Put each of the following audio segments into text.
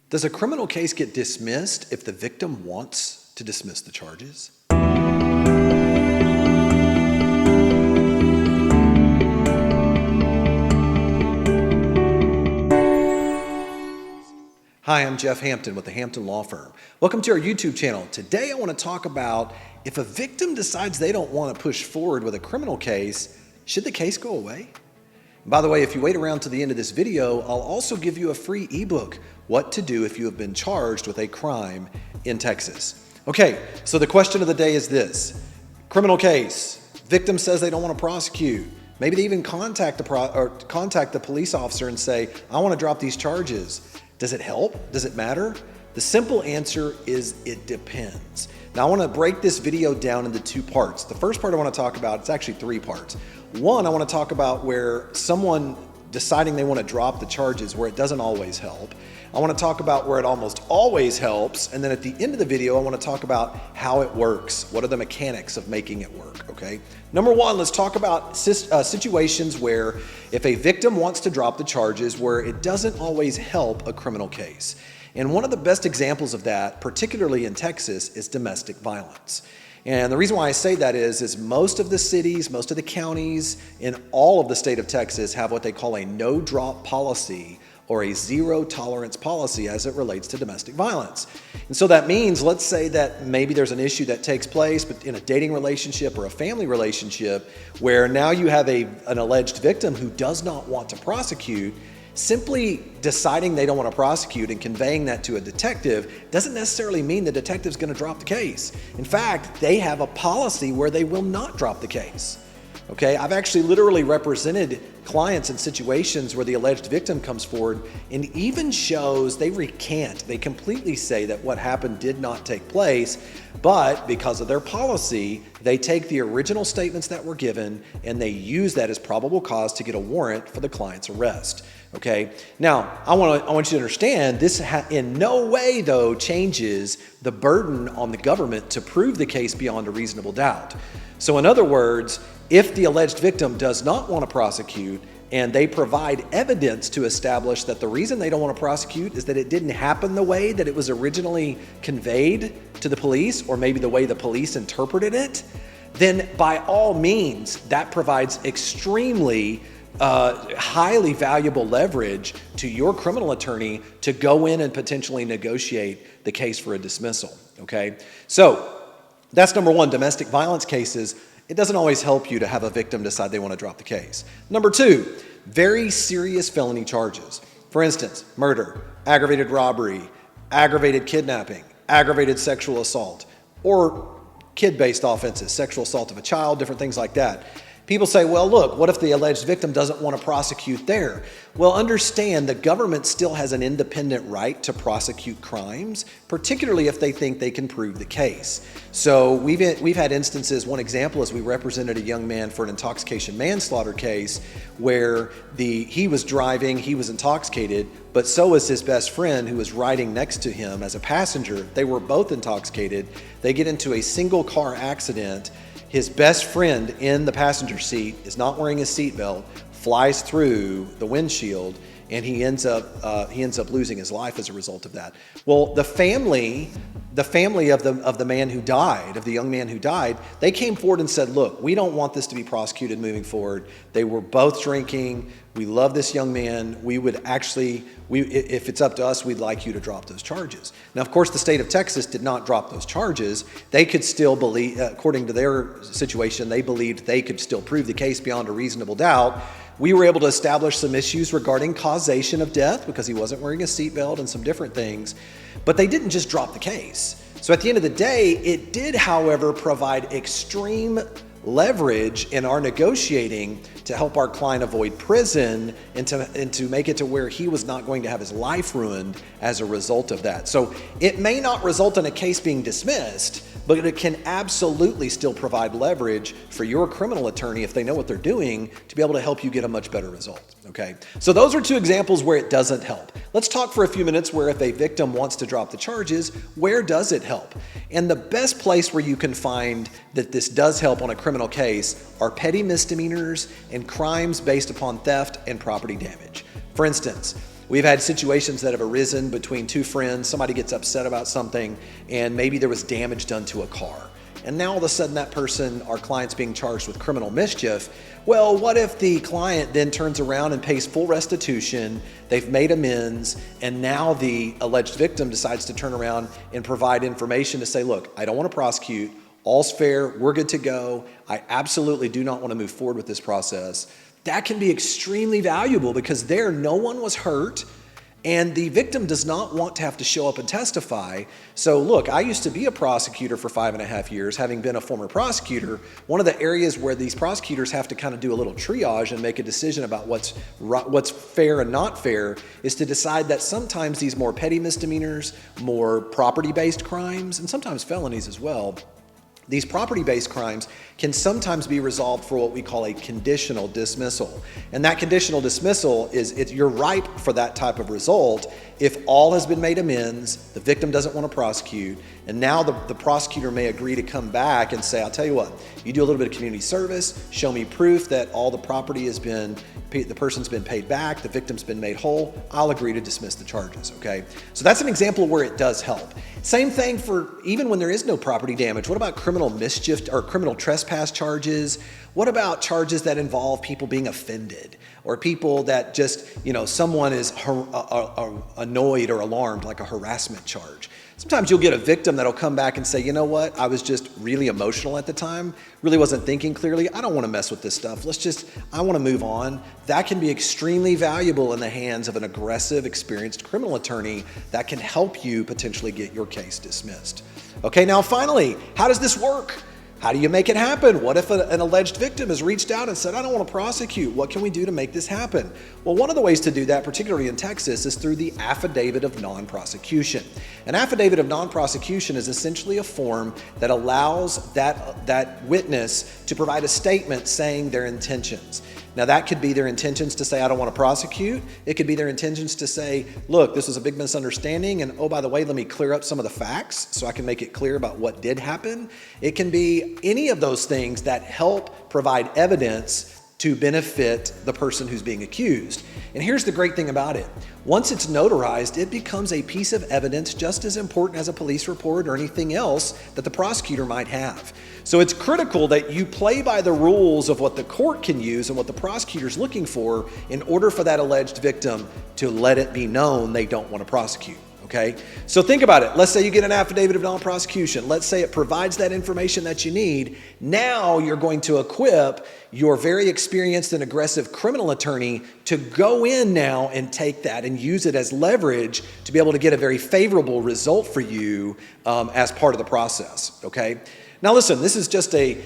Does a criminal case get dismissed if the victim wants to dismiss the charges? Hi, I'm Jeff Hampton with the Hampton Law Firm. Welcome to our YouTube channel. Today I want to talk about if a victim decides they don't want to push forward with a criminal case, should the case go away? By the way, if you wait around to the end of this video, I'll also give you a free ebook, What to Do If You Have Been Charged with a Crime in Texas. Okay, so the question of the day is this. Criminal case, victim says they don't want to prosecute. Maybe they even contact the police officer and say, I want to drop these charges. Does it help? Does it matter? The simple answer is it depends. Now I want to break this video down into two parts. The first part I want to talk about, it's actually three parts. One, I want to talk about where someone deciding they want to drop the charges, where it doesn't always help. I want to talk about where it almost always helps. And then at the end of the video, I want to talk about how it works. What are the mechanics of making it work, okay? Number one, let's talk about situations where if a victim wants to drop the charges, where it doesn't always help a criminal case. And one of the best examples of that, particularly in Texas, is domestic violence. And the reason why I say that is most of the cities, most of the counties in all of the state of Texas have what they call a no-drop policy or a zero tolerance policy as it relates to domestic violence. And so that means, let's say that maybe there's an issue that takes place but in a dating relationship or a family relationship where now you have an alleged victim who does not want to prosecute. Simply deciding they don't want to prosecute and conveying that to a detective doesn't necessarily mean the detective's going to drop the case. In fact, they have a policy where they will not drop the case. Okay, I've actually literally represented clients in situations where the alleged victim comes forward and even shows they recant. They completely say that what happened did not take place, but because of their policy, they take the original statements that were given and they use that as probable cause to get a warrant for the client's arrest. Okay, now I want you to understand this in no way though changes the burden on the government to prove the case beyond a reasonable doubt. So in other words, if the alleged victim does not want to prosecute and they provide evidence to establish that the reason they don't want to prosecute is that it didn't happen the way that it was originally conveyed to the police, or maybe the way the police interpreted it, then by all means, that provides extremely highly valuable leverage to your criminal attorney to go in and potentially negotiate the case for a dismissal, okay? So that's number one, domestic violence cases. It doesn't always help you to have a victim decide they want to drop the case. Number two, very serious felony charges. For instance, murder, aggravated robbery, aggravated kidnapping, aggravated sexual assault, or kid-based offenses, sexual assault of a child, different things like that. People say, well, look, what if the alleged victim doesn't want to prosecute there? Well, understand the government still has an independent right to prosecute crimes, particularly if they think they can prove the case. So we've had instances, one example is we represented a young man for an intoxication manslaughter case where he was driving, he was intoxicated, but so was his best friend who was riding next to him as a passenger. They were both intoxicated. They get into a single car accident. His best friend in the passenger seat is not wearing his seatbelt, flies through the windshield, and he ends up losing his life as a result of that. Well, the family of the man who died, of the young man who died, they came forward and said, look, we don't want this to be prosecuted moving forward. They were both drinking. We love this young man. We would actually, if it's up to us, we'd like you to drop those charges. Now, of course, the state of Texas did not drop those charges. They could still believe, according to their situation, they believed they could still prove the case beyond a reasonable doubt. We were able to establish some issues regarding causation of death because he wasn't wearing a seatbelt and some different things, but they didn't just drop the case. So at the end of the day, it did, however, provide extreme leverage in our negotiating to help our client avoid prison and to make it to where he was not going to have his life ruined as a result of that. So it may not result in a case being dismissed, but it can absolutely still provide leverage for your criminal attorney, if they know what they're doing, to be able to help you get a much better result, okay? So those are two examples where it doesn't help. Let's talk for a few minutes where if a victim wants to drop the charges, where does it help? And the best place where you can find that this does help on a criminal case are petty misdemeanors and crimes based upon theft and property damage. For instance, We've had situations that have arisen between two friends. Somebody gets upset about something, and maybe there was damage done to a car. And now all of a sudden that person, our client's being charged with criminal mischief. Well, what if the client then turns around and pays full restitution, they've made amends, and now the alleged victim decides to turn around and provide information to say, look, I don't want to prosecute, all's fair, we're good to go, I absolutely do not want to move forward with this process. That can be extremely valuable because there no one was hurt, and the victim does not want to have to show up and testify. So look, I used to be a prosecutor for 5.5 years, having been a former prosecutor. One of the areas where these prosecutors have to kind of do a little triage and make a decision about what's fair and not fair is to decide that sometimes these more petty misdemeanors, more property-based crimes, and sometimes felonies as well, these property-based crimes can sometimes be resolved for what we call a conditional dismissal. And that conditional dismissal is you're ripe for that type of result if all has been made amends, the victim doesn't want to prosecute, and now the prosecutor may agree to come back and say, I'll tell you what, you do a little bit of community service, show me proof that all the property has been, the person's been paid back, the victim's been made whole, I'll agree to dismiss the charges, okay? So that's an example where it does help. Same thing for even when there is no property damage. What about criminal mischief or criminal trespass charges? What about charges that involve people being offended or people that just, someone is annoyed or alarmed, like a harassment charge? Sometimes you'll get a victim that'll come back and say, you know what, I was just really emotional at the time, really wasn't thinking clearly, I don't want to mess with this stuff, I want to move on. That can be extremely valuable in the hands of an aggressive, experienced criminal attorney that can help you potentially get your case dismissed. Okay, now finally, how does this work? How do you make it happen? What if an alleged victim has reached out and said, I don't want to prosecute? What can we do to make this happen? Well, one of the ways to do that, particularly in Texas, is through the affidavit of non-prosecution. An affidavit of non-prosecution is essentially a form that allows that witness to provide a statement saying their intentions. Now that could be their intentions to say, I don't want to prosecute. It could be their intentions to say, look, this was a big misunderstanding, and oh, by the way, let me clear up some of the facts so I can make it clear about what did happen. It can be any of those things that help provide evidence to benefit the person who's being accused. And here's the great thing about it. Once it's notarized, it becomes a piece of evidence just as important as a police report or anything else that the prosecutor might have. So it's critical that you play by the rules of what the court can use and what the prosecutor's looking for in order for that alleged victim to let it be known they don't want to prosecute. Okay, so think about it. Let's say you get an affidavit of non-prosecution. Let's say it provides that information that you need. Now you're going to equip your very experienced and aggressive criminal attorney to go in now and take that and use it as leverage to be able to get a very favorable result for you as part of the process. Okay. Now listen, this is just a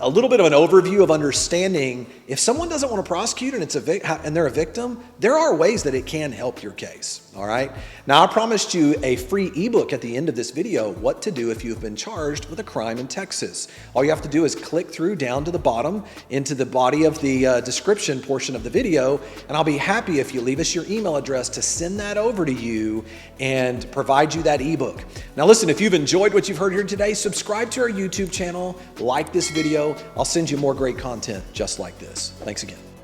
little bit of an overview of understanding if someone doesn't want to prosecute and they're a victim, there are ways that it can help your case. All right. Now I promised you a free ebook at the end of this video, what to do if you've been charged with a crime in Texas. All you have to do is click through down to the bottom into the body of the description portion of the video, and I'll be happy if you leave us your email address to send that over to you and provide you that ebook. Now listen, if you've enjoyed what you've heard here today, subscribe to our YouTube channel, like this video. I'll send you more great content just like this. Thanks again.